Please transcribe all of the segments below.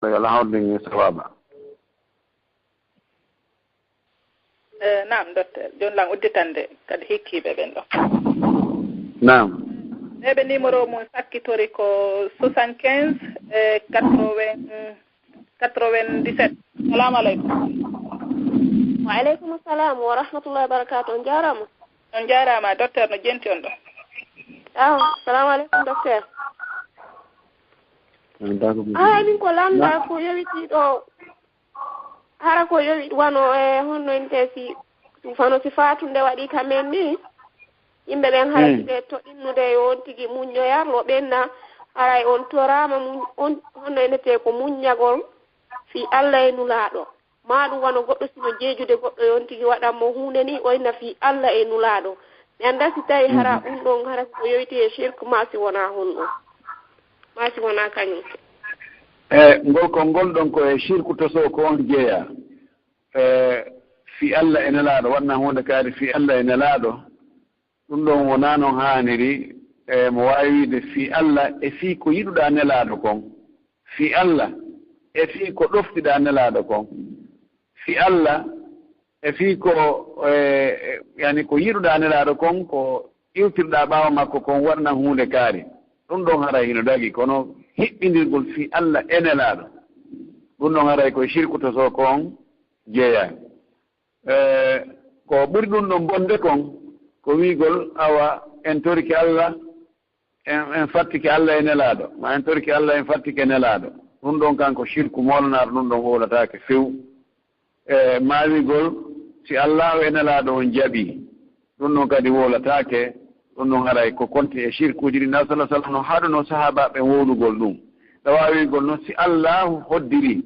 yalla hawdin sawaba naam docteur jon lang udditande kadi hikkiɓe ɓen ɗo naam ɓeɓe numéro mum sakkitori ko 75 97 salamu aleykum wa aleykum assalam wa rahmatullahi wa barakatuh on jarama docteur no jenti on ɗo salamu aleykum docteur min ko lamda ko yowiti ɗo hara ko yowi wano honno inte si fano si fatunde waɗi kamen ni yimɓe ɓen hara ɓe to innude on tigi muññoyarlo ɓenna haray on torama on honno enete ko muññagol fi Allah e nulaaɗo ma ɗum wano goɗɗo sino jeejude goɗɗo on tigi waɗanmo hunde ni o inna fi Allah e nulaaɗo mi anda si tawi hara ɗum ɗon hara ko yowiti e shirque masi wona honɗon masi wona kañum ngol ɗon ko e shirku to so ko on jeeya fi Allah e nelaaɗo waɗna hunde kaari fi Allah e nelaaɗo ɗum ɗon wona noon haaniri mo waawi wiide fi Allah e fii ko yiɗuɗaa nelaaɗo kon fi Allah e fii ko ɗoftiɗaa nelaaɗo kon fi Allah e fii ko yani ko yiɗuɗaa nelaaɗo kon ko iwtirɗaa ɓaawa makko kon waɗna hunde kaari ɗum ɗon haray hino dagi kono hiɓɓindirgol fi Allah e nelaaɗo ɗum ɗon haray koye shirku to so kon jeeyaani ko ɓuri ɗum ɗon bonde kon ko wiigol awa en toriki Allah en fattike Allah e nelaaɗo ma en toriki Allah en fattike nelaaɗo ɗum ɗon kanko shirku molanaɗo ɗum ɗon wolataake few ma wiigol si Allah e nelaaɗo on jaɓi ɗum ɗon kadi wolataake ɗum ɗon haray ko konti e shirkuji ɗi nabi sallah sallam no haɗuno sahabaɓe wonugol ɗum ɗa wawi wiigol noon si Allahu hoddiri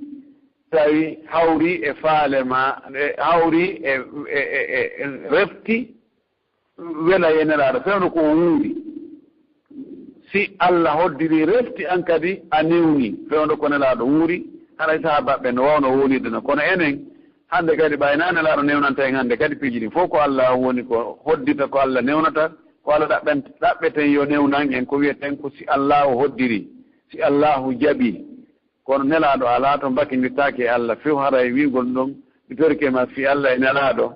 tawi hawri e faale ma hawri e refti wela e nelaaɗo fewno ko wuuri si Allah hoddiri refti an kadi a newni fewno ko nelaaɗo wuuri haɗa sahabaɓe no wawno wonirde no kono enen hannde kadi ɓay na nelaaɗo newnanta en hannde kadi piiji ɗi fof ko Allah woni ko hoddita ko Allah newnata ko Allah ɗaɓɓeten yo newnan en ko wiyeten ko si Allahu hoddiri si Allahu jaɓi kono nelaaɗo alaa to mbakindirtaake e Allah few haray wiigol ɗon mi torike ma fi Allah e nelaaɗo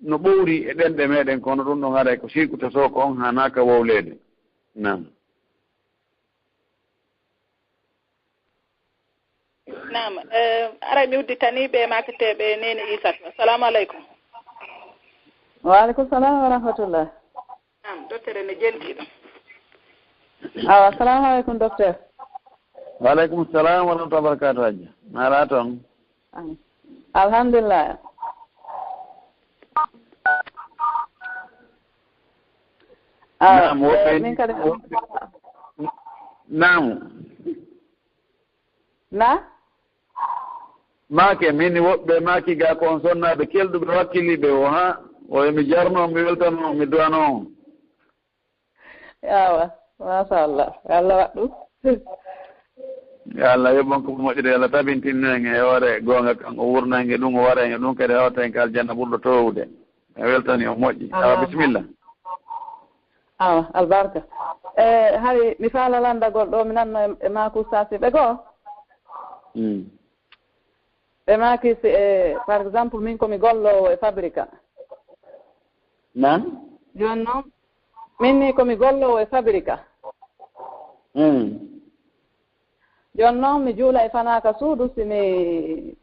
no ɓowri e ɗenɗe meɗen kono ɗum ɗon haray ko sirku to soo ko on hanaka wowleede nam nam ara mi udditani ɓe maketeɓe nene Isat assalamu aleykum waaleykum salam wa rahmatullah nam docteur ene jentiɗo awa assalamu aleykum docteur waaleykum salam wa rahmatulah barakatu haji mara toon alhamdulillah min kadi namu na maake min woɓɓe maaki ga ko on sonnaɓe kelduɓe wakkiliɓe o ha o emi jarno mi weltano mi duwano yawa machallah Allah waɗɗum yo Allah yoɓon ko moƴƴude Allah tabintinnen e hoore goonga kan o wurnange ɗum o waɗa e ɗum kadi hawten ka aljanna ɓurɗo towde mi weltani o moƴƴi awa bisimilla awa albarka hari mi faala landagol ɗo mi nanno e maku sasi ɓe goo ɓe maaki si par exemple min komi gollowo e fabrique nan joni noon min ni komi gollowo e fabrique joni noon mi juula e fanaka suudu simi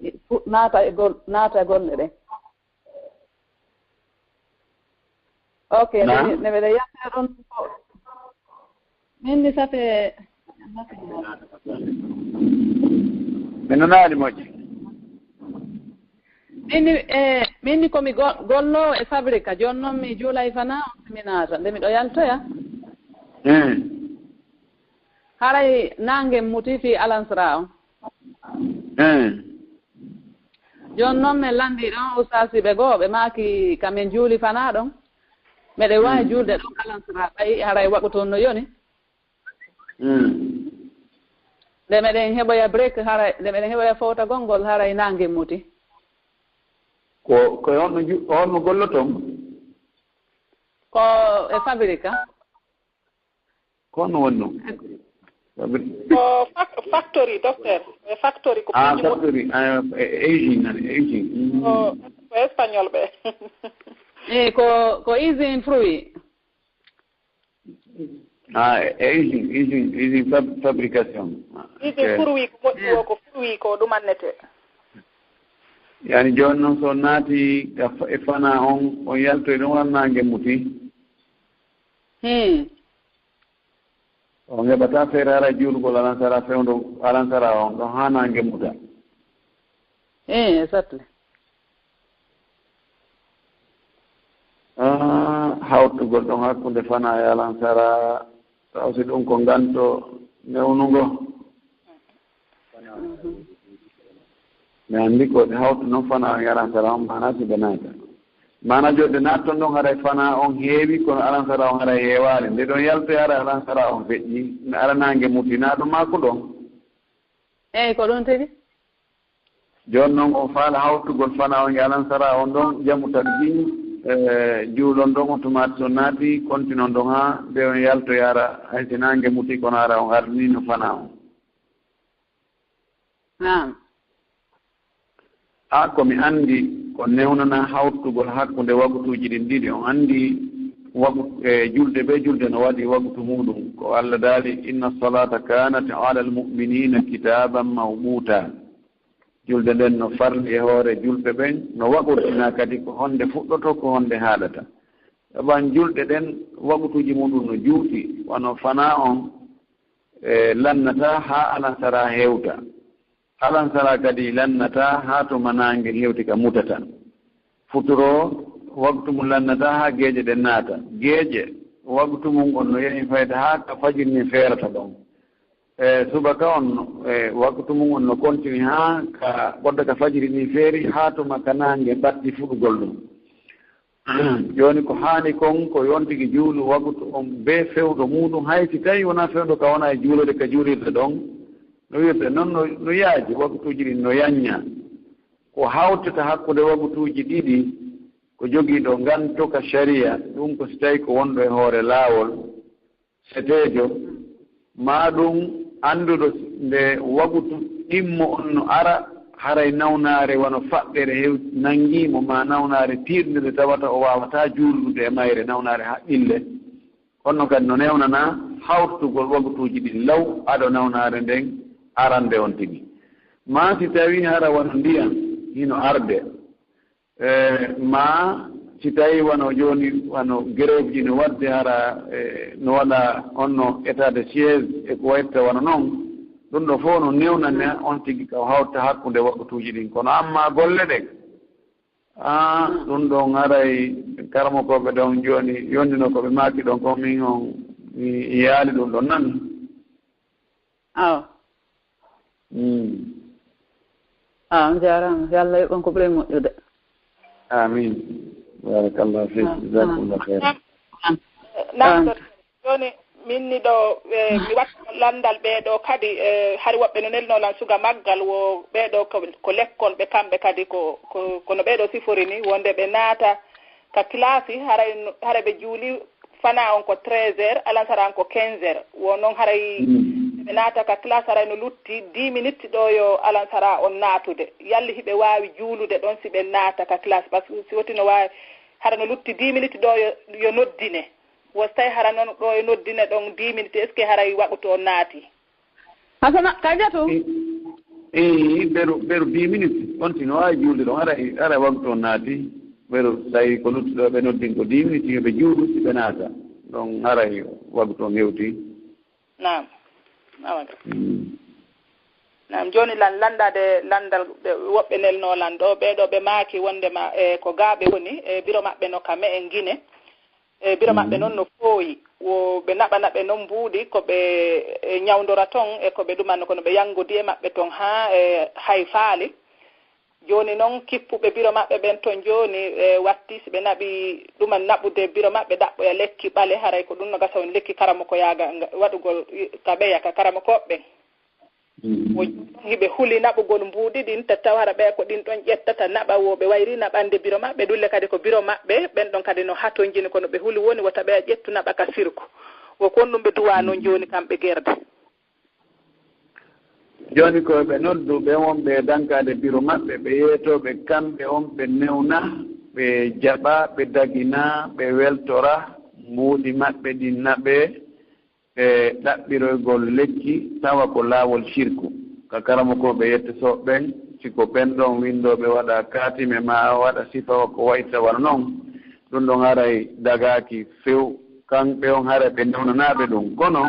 naata e golle ɗen ok ne ɓeɗe yante ɗon min ni safe mi nanaani moƴƴi min ni komi gollowo e fabrique joni noon mi juula e fana on simi naata nde miɗo yaltoya haray nangue muti fi alansara on joni noon min landi ɗon ustasiɓe goo ɓe maaki kamin juuli fana ɗon meɗe wawi julde ɗon alansara ɓayi haray waɗu toon no yoni nde meɗen heɓoya break haray nde meɗen heɓoya fowta gongol haray nangue muti ko honno golloton ko e fabrique ko honno woni ɗum factory docteur factory ko factory aging ko espagnol be ko usine fruit aging fabrication fruit ko fruit ko ɗum annete yani joni noon so naati e fana on yalto e ɗum wannange muti o heɓata feere hara juulgol alansara fewndo alansara on ɗon hanange muta exactly hawtugol ɗon hakkunde fana e alansara taw si ɗum ko nganto newnugo mi anndi ko ɗe hawtu noon fana e alansara on mana si ɓe naata mana joɗde natton ɗon hara fana on heewi kono alansara on hara heewaani nde ɗon yalto hara alansara on feƴƴi mi aranange mutina ɗum makko ɗon ko ɗon tigi jooni noon on faala hawtugol fana on e alansara on ɗon jamu tan ɗin juulon ɗon on tumati so naati continue on ɗon ha nde on yalto yara haysi nange muti kono hara on ardinino fana on komi anndi ko newnana hawtugol hakkunde wagutuji ɗin ɗiɗi on anndi julde ɓe julde no waɗi wagutu muɗum ko Allah daali inna salata kanat ala almuminina kitaban mawɓuta julde nden no farli e hoore julɓe ɓen no waɗortina kadi ko honde fuɗɗoto ko honde haaɗata saban julɗe ɗen wagutuji muɗum no juuti wono fana on lannata ha alansara hewta alansara kadi lannata ha to manange hewti ka mutata futuro waktu mum lannata ha geeƴe ɗen naata geeƴe waktu mum on no yehi fayda ha ka fajirni feerata ɗon subaka on waktu mum on no continue ha ka ɓodda ka fajiri ni feeri ha to makka nange ɓatti fuɗugol ɗum joni ko haani kon ko yontigi juulu waktu on be fewɗo muɗum hayti tawi wona fewɗo ka wona e juulode ka juulirde ɗon no wirde noon no yaaji waktuji ɗi no yanña ko hawtata hakkude waktuji ɗiɗi ko jogiiɗo nganto ka sharia ɗum ko so tawi ko wonɗo e hoore laawol seteejo ma ɗum annduɗo nde waktu ɗimmo on no ara haray nawnaare wono faɓɓere hew nangiimo ma nawnaare tiiɗnde nde tawata o waawata juuldude e mayre nawnaare haqqille honno kadi no newnana hawtugol waktuji ɗi law aɗo nawnaare nden arande on tigi ma si tawi hara wono ndiyam hino arde ma si tawi wono joni wono grève ji no wadde hara no waɗa onno état de siège e ko wayitta wono noon ɗum ɗo fof no newnane on tigi ka hawta hakkude waktuji ɗin kono amma golle ɗen ɗum ɗon haray karmokoɓe ɗon joni yondino koɓe maaki ɗon ko min on mi yaali ɗum ɗon nan jarama yo Allah yoɓan ko ɓuuri moƴƴude amin barakallahu fik jazakumullah khairan joni min ni ɗo mi watta landal ɓeeɗo kadi hari woɓɓe no nelnolan suga maggal wo ɓeeɗo ko lekkol ɓe kamɓe kadi kono ɓeeɗo sifori ni wonde ɓe naata ka classe haray ɓe juuli fana on ko 13 heures alansara on ko 15 heures wo noon haray ɓe naata ka classe haray no lutti 10 minutes ɗo yo alansara on naatude yalli hiɓe waawi juulude ɗon si ɓe naata ka classe par ce que si woti no waawi hara no lutti 10 minutes ɗo yo noddine wos tawi hara noon ɗo yo noddine ɗon 10 minutes est ce que haray waɓuto on naati hasana kajatu ɓeru 10 minutes on tino waawi juulde ɗon ara waɓuto on naati ɓeru tawi ko lutti ɗo ɓe noddin ko 10 minutes yoɓe juuɗu si ɓe naata ɗon haray waɓuto on hewti nam nam joni landade landal woɓɓe nelnolan ɗo ɓeɗo ɓe maaki wondema ko gaaɓe woni biro maɓɓe no kame en guine biro maɓɓe noon no fooyi wo ɓe naɓanaɓe noon mbuuɗi koɓe ñawdora toon e koɓe ɗumanno kono ɓe yanngodi e maɓɓe toon ha hay faali joni noon kippuɓe biro maɓɓe ɓen toon joni watti si ɓe naɓi ɗuman naɓude biro maɓɓe ɗaɓɓoya lekki ɓale haray ko ɗum no gasa woni lekki karama ko yaaga waɗugol ka ɓeya ka karama koɓɓen hiɓe huli naɓugol mbuuɗi ɗin tattaw hara ɓeya ko ɗin ɗon ƴettata naɓa wo ɓe wayri naɓande biro maɓɓe ɗulle kadi ko biro maɓɓe ɓen ɗon kadi no hatojini kono ɓe huli woni wota ɓeya ƴettu naɓa ka sirku wo kon ɗum ɓe duwa noon joni kamɓe gerde joni ko ɓe nodduɓe on ɓe dankade biro maɓɓe ɓe yeetoɓe kamɓe on ɓe newna ɓe jaɓa ɓe dagina ɓe weltora muuɗi maɓɓe ɗinna ɓe ɓe ɗaɓɓiroygol lekki tawa ko laawol shirku ka karamo ko ɓe yettotoɓe ɓen siko ɓen ɗon windoɓe waɗa katime ma waɗa sifa ko waytawal noon ɗum ɗon haray dagaki few kamɓe on haray ɓe newnanaɓe ɗum kono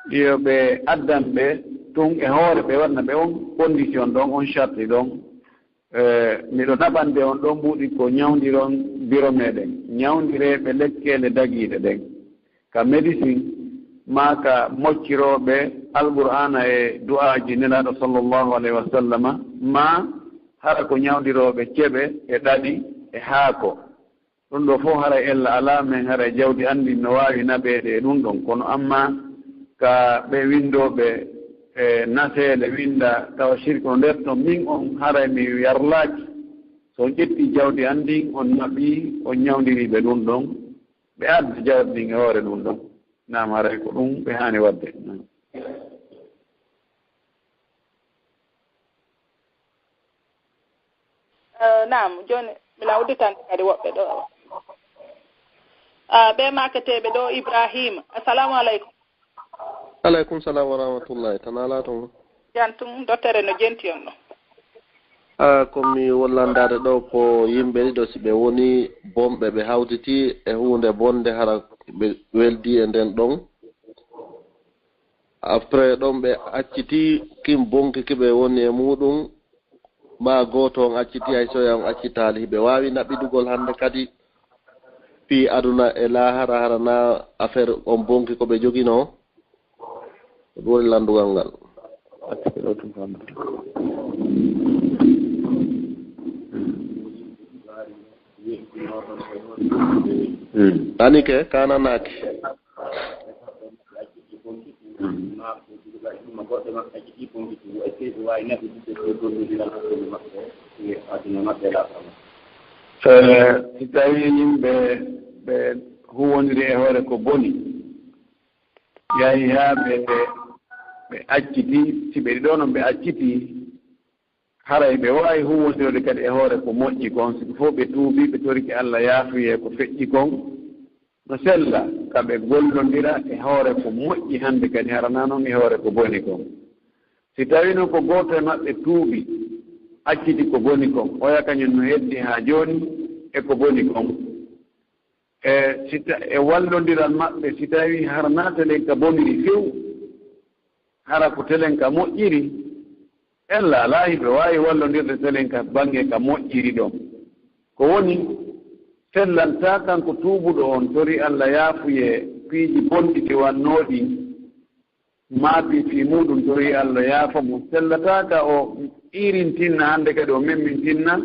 yo ɓe addanɓe tun e hoore ɓe waɗna ɓe on condition ɗon on charte ɗon miɗo naɓande on ɗon mbuɗi ko ñawdiron biro meɗen ñawdireɓe lekkele dagiɗe ɗen ka médecine ma ka mocciroɓe alqur'ana e du'aji nelaɗo sallllahu alayhi wa sallama ma hara ko ñawdiroɓe ceɓe e ɗaɗi e haako ɗum ɗo fof hara ella ala men hara jawdi andi no wawi naɓeɗe e ɗum ɗon kono amma ka ɓe windoɓe e naseele winda tawa shirque o nder to min on haray mi yarlaaki so on ƴetti jawdi anndi on naɓi on ñawdiriɓe ɗum ɗon ɓe adda jawdi ɗin e hoore ɗum ɗon nam haray ko ɗum ɓe haani wadde nam joni mila udditande kadi woɓɓe ɗo ɓe maketeɓe ɗo Ibrahima assalamu aleykum. Aleykum salam wa rahmatullahi tanala ton jantum dottere no jenti on ɗo komi wollandade ɗo ko yimɓe ɗiɗo si ɓe woni bomɓe ɓe hawtiti e hunde bonde hara ɓe weldi e nden ɗon après ɗon ɓe acciti kim bonki kiɓe woni e muɗum ma goto on acciti hay soya on accitali hiɓe wawi naɓidugol hande kadi fi aduna e lahara harana affaire on bonki ko ɓe jogino ɗum woni landugal ngal anike kananaki si tawi yimɓe ɓe huwodiri e hoore ko boni yahi haa ɓe acciti si ɓe ɗo noon ɓe acciti haray ɓe waawi huwodirde kadi e hoore ko moƴƴi kon siko fof ɓe tuubi ɓe toriki Allah yaafuye ko feƴƴi kon no sella kaɓe gollondira e hoore ko moƴƴi hannde kadi harana noon e hoore ko boni kon si tawi noon ko gooto e maɓɓe tuubi acciti ko boni kon oya kañum no heddi haa jooni e ko boni kon e wallondiral maɓɓe si tawi harana telen ka boniri few hara ko telen ka moƴƴiri ella alaa ɓe waawi wallondirde telen ka baŋnge ka moƴƴiri ɗon ko woni sellanta kanko tuubuɗo on tori Allah yaafuye piiji bonɗi wannooɗi maapi fii muɗum tori Allah yaafa mo sellataaka o iirintinna hannde kadi o memmintinna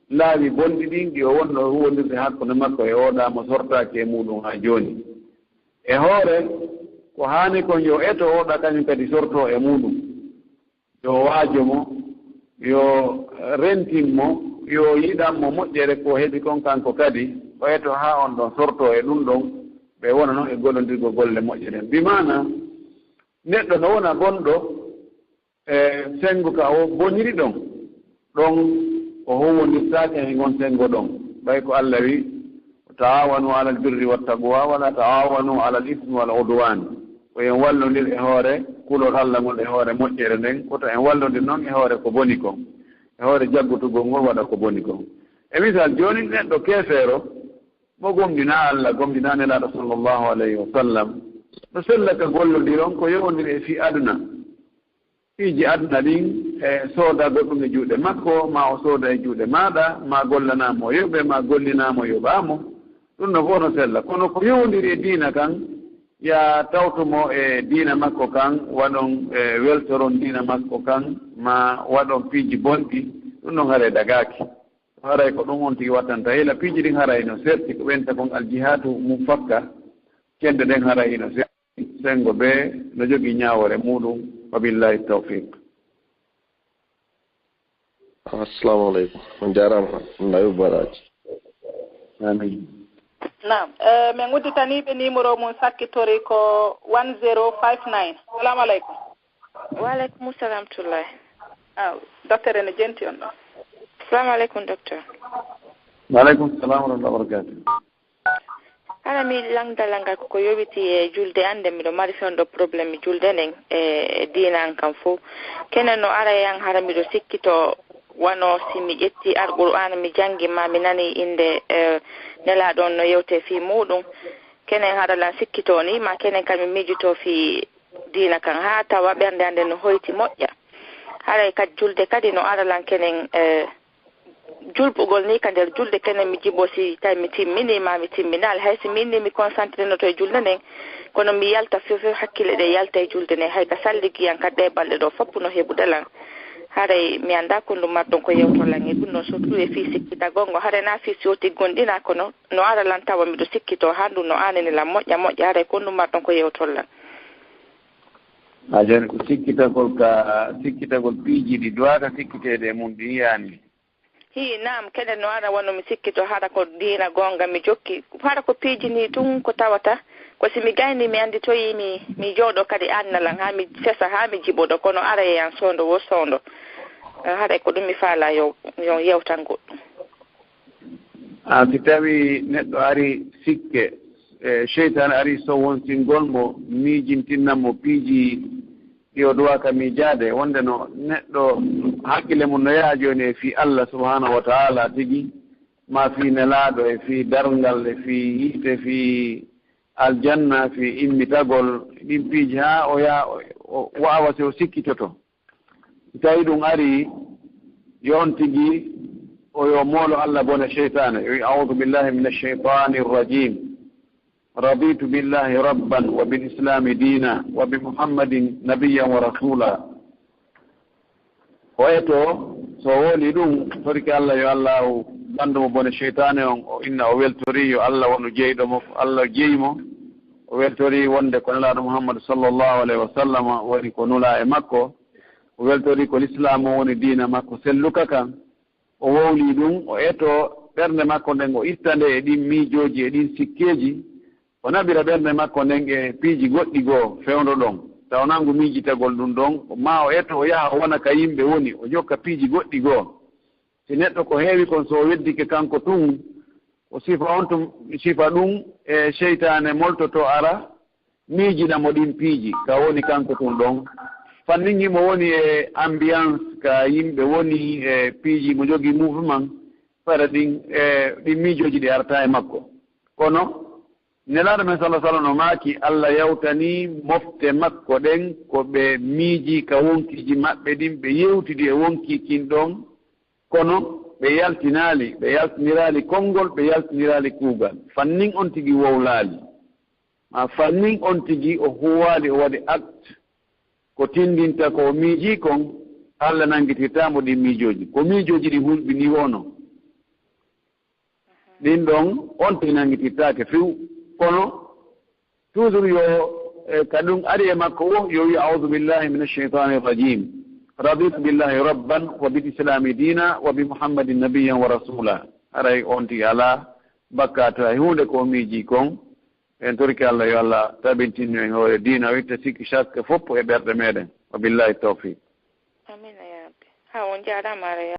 laawi bonɗi ɗin ɗi o wonno huwondirde hakkunde makko e oɗaamo sortaaki e muɗum haa jooni e hoore ko haani kon yo eto oɗa kañum kadi sortoo e muɗum yo waajo mo yo rentin mo yo yiɗanmo moƴƴere ko heɓi kon kanko kadi o eto haa on ɗon sortoo e ɗum ɗon ɓe wona noon e gollondirgo golle moƴƴe ɗen bimana neɗɗo no wona gonɗo e sengo ka o boniri ɗon ɗon o huwondirtaake e ngon sengo ɗon ɓay ko Allah wi taawanu alal birri wattaqwa wala taawanu alal ismi wal udwan ko en wallondir e hoore kulol Allah ngol e hoore moƴƴere nden koto en wallondir noon e hoore ko boni kon e hoore jaggutugol ngol waɗa ko boni kon e misal jooni neɗɗo keefeero mo gomdina Allah gomdina nelaaɗo sallllahu alayhi wa sallam no sellaka gollondiron ko yowondir e fii aduna fiiji aduna ɗin e sooda goɗɗum e juuɗe makko ma o sooda e juuɗe maaɗa ma gollanaamo yoɓe ma gollinaamo yoɓaamo ɗum no fof no sella kono ko yowondiri e diina kan ya tawtumo e diina makko kan waɗon weltoron diina makko kan ma waɗon piiji bonɗi ɗum ɗon haray dagaaki haray ko ɗum on tigi wattanta hila piiji ɗin haray no serti ko ɓenta kon aljihatu mum fakka kende ɗen haray no serti sengo ɓe no jogii ñaawore muɗum wabillahi tawfiq assalamu aleykum on jarama nawi baraji amin nam min udditaniɓe numéro mum sakkitori ko 1059 salamu aleykum Walaikum salam tullah. Docteur ene jenti on ɗo. Assalamu alaikum docteur. Walaikum salam wa rahmatullahi wa barakatuh. Ala mi langdalanga ko yobiti e julde ande mi do mari fondo problème julde nen e diinakan fo kenen no ara yang hara mi do sikkito wano simi ƴetti alqur'ana mi jangi ma mi nani inde nelaadho no yewte fi muɗum kenen hara lan sikkito ni ma kenen kam mi mijuto fi diinakan ha tawa ɓernde ande no hoyti moƴƴa haray kad julde kadi no ara lan kenen julbugol ni ka nder julde kenen mi jibo si tawi mi timmini ma mi timminal haysi minni mi concentré no to e julde nden kono mi yalta fof hakkille ɗe yalta e julde nden hay ka salligiyan kadde balɗe ɗo foppu no heɓudelan haray mi anda ko ndum marɗon ko yewtolan e ɗum noon surtout e fi sikkitagol ngo haray na fi soti gonɗina kono no ara lan tawa miɗo sikkito ha ndu no anani lan moƴƴa haray ko ndum marɗon ko yewtollan a jani ko sikkitagol piiji ɗi duwata sikkitede e mum ɗi yani naam kene no ara wonno mi sikkito hara ko diina gonga mi jokki hara ko piijini tun ko tawata ko simi gayni mi andi toyi mi jooɗo kadi annalan ha mi fesa ha mi jiɓoɗo kono ara e yan sondo wo sondo haɗa ko ɗum mi faala yo yewtan goɗɗum si tawi neɗɗo ari sikke cheytane ari so wonsingol mo miijintinnanmo piiji ɗi o duwaka miijaade wonde no neɗɗo hakkille mum no yaha jooni e fii Allah subhanahu wa ta'ala tigi ma fii nelaaɗo e fii darngal e fii yiite fii aljanna fii immitagol ɗin piiji haa o yaha o waawa so o sikkitoto so tawi ɗum ari yon tigi o yo moolo Allah bone cheytane o wi audu billahi min alcheytani irrajim رضيت بالله ربا وبالإسلام دينا وبمحمد نبيا ورسولا ويتو سوولي دون فرك الله يا الله بندو بون الشيطان إن أولتوري يا الله ونجيدم الله جيمو أولتوري وند كن الله محمد صلى الله عليه وسلم ونكون لا مكو أولتوري كل الإسلام وندينا مكو سلوكك أولي دون ويتو بerne makko ndengo ittande e ɗin miijoji e ɗin sikkeji o naɓira ɓernde makko nden e piiji goɗɗi goo fewndo ɗon taw nangu miijitagol ɗum ɗon ma o etto o yaha o wona ka yimɓe woni o jokka piiji goɗɗi goo si neɗɗo ko heewi kon so o weddike kanko tun o sifa on to sifa ɗum e cheytane moltoto ara miijiɗamo ɗin piiji ka woni kanko tun ɗon fannin mo woni e ambiance ka yimɓe woni e piiji mo jogii mouvement fara ɗin miijoji ɗi arta e makko kono nelaaɗo men sallah sallam no maaki Allah yawtani mofte makko ɗen ko ɓe miiji ka wonkiji maɓɓe ɗin ɓe yewtidi e wonkikin ɗon kono ɓe yaltiniraali konngol ɓe yaltiniraali kuugal fannin on tigi wowlaali ma fannin on tigi o huwaali o waɗi acte ko tindinta ko o miijii kon Allah nangitirtaamo ɗin miijooji ko miijooji ɗi hulɓini wono ɗin ɗon on tigi nangitirtaake few kono toujours yo kaɗum ari e makko o yo wi audu billahi min alcheytani irrajim raditu billahi rabban wa bilislami dina wa bi muhammadin nabiyan wa rasula aray on tigi ala bakkata e hunde ko miiji kon en torki Allah yo Allah tabintinno en hoore diina o witta sikki chaque foppo e ɓerɗe meɗen wa billahi tawfiq amina ya rabbi ha on jarama ara